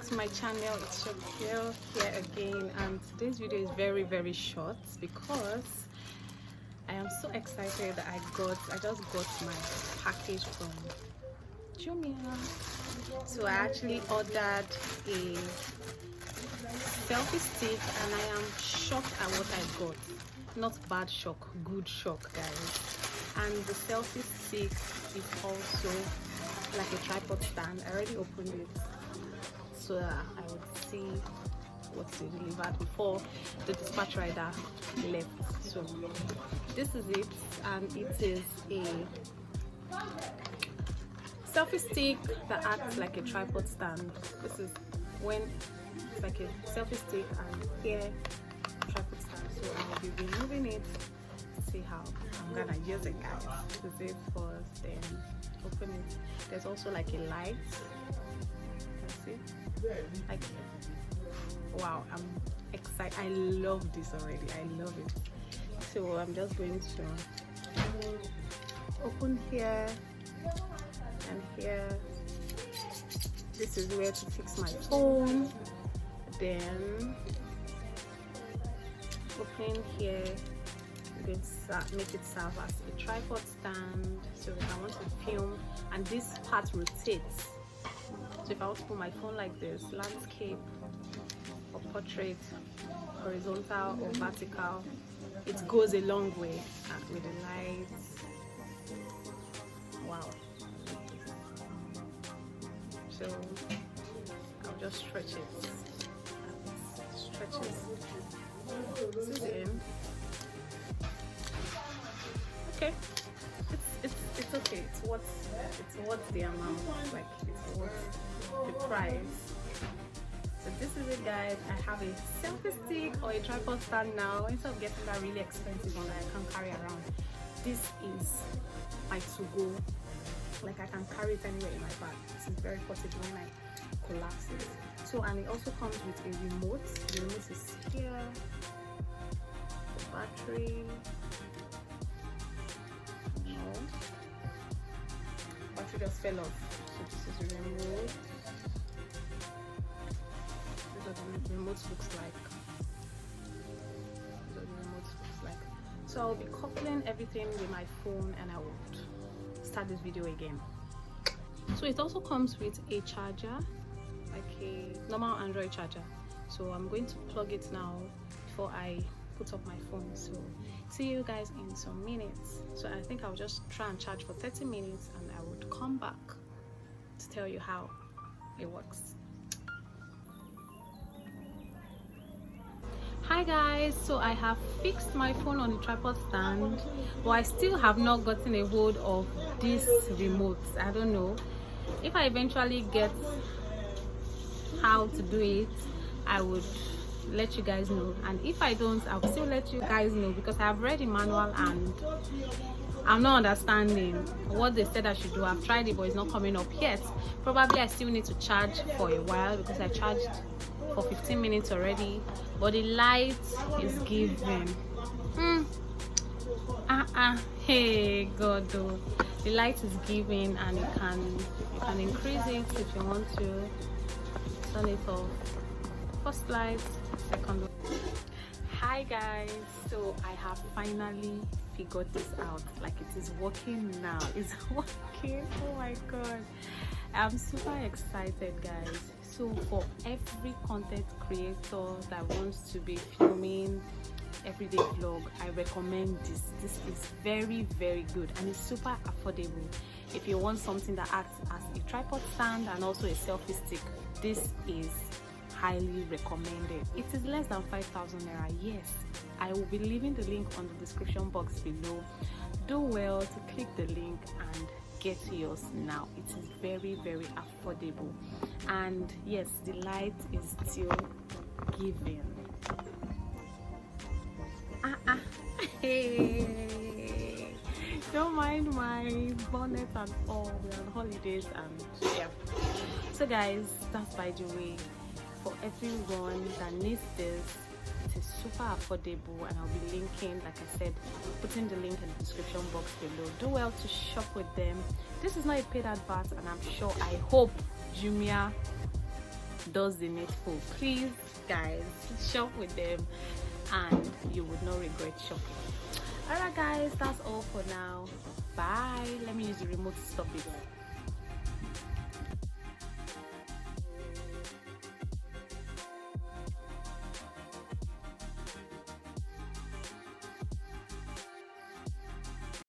to my channel. It's your girl here again, and today's video is very short because I am so excited. I just got my package from Jumia. So I actually ordered a selfie stick and I am shocked at what I got. Not bad shock, good shock, guys. And the selfie stick is also like a tripod stand. I already opened it so that I would see what they delivered before the dispatch rider left. So this is it, and it is a selfie stick that acts like a tripod stand. This is when it's like a selfie stick and here tripod stand. So I'll be removing it to see how I'm gonna use it, guys. This is it first, then open it. There's also like a light. See, like, wow, I'm excited. I love this already. I love it. So I'm just going to open here and here. This is where to fix my phone. Then opening here, I'm going to make it serve as a tripod stand. So if I want to film, and this part rotates. So if I want to put my phone like this, landscape or portrait, horizontal or vertical, it goes a long way. And with the lights, wow. So I'll just stretch it. Stretches. This is the end. Okay. It's okay. It's what the amount, like it's what the price. So this is it, guys. I have a selfie stick or a tripod stand now. Instead of getting that really expensive one that I can't carry around, this is my to-go. Like I can carry it anywhere in my bag. It's very portable when I collapse it. So, and it also comes with a remote. The remote is here. The battery. No. Battery just fell off. So this is the remote. This is what the remote looks like. This is what the remote looks like. So I'll be coupling everything with my phone and I would start this video again. So it also comes with a charger, like a normal Android charger. So I'm going to plug it now before I put up my phone. So see you guys in some minutes. So I think I'll just try and charge for 30 minutes and I would come back to tell you how it works. Hi guys, so I have fixed my phone on the tripod stand, but I still have not gotten a hold of this remote. I don't know if I eventually get how to do it. I would let you guys know, and if I don't, I'll still let you guys know because I've read the manual and I'm not understanding what they said I should do. I've tried it, but it's not coming up yet. Probably I still need to charge for a while because I charged for 15 minutes already, but the light is giving. Hey God, though, the light is giving, and you can increase it if you want to. Turn it off. First light, second light. Hi guys, so I have finally figured this out. Like, it is working now. It's working. Oh my God, I'm super excited, guys. So for every content creator that wants to be filming everyday vlog, I recommend this. This is very good and it's super affordable. If you want something that acts as a tripod stand and also a selfie stick, this is highly recommended. It is less than 5,000 naira. Yes, I will be leaving the link on the description box below. Do well to click the link and get yours now. It is very affordable, and yes, the light is still giving. Hey, don't mind my bonnet and all. We're on holidays and yeah. So guys, that's by the way. For everyone that needs this, it is super affordable, and I'll be linking, like I said, putting the link in the description box below. Do well to shop with them. This is not a paid advert, and I'm sure, I hope Jumia does the needful. Please guys, shop with them and you would not regret shopping. Alright guys, that's all for now. Bye. Let me use the remote to stop it.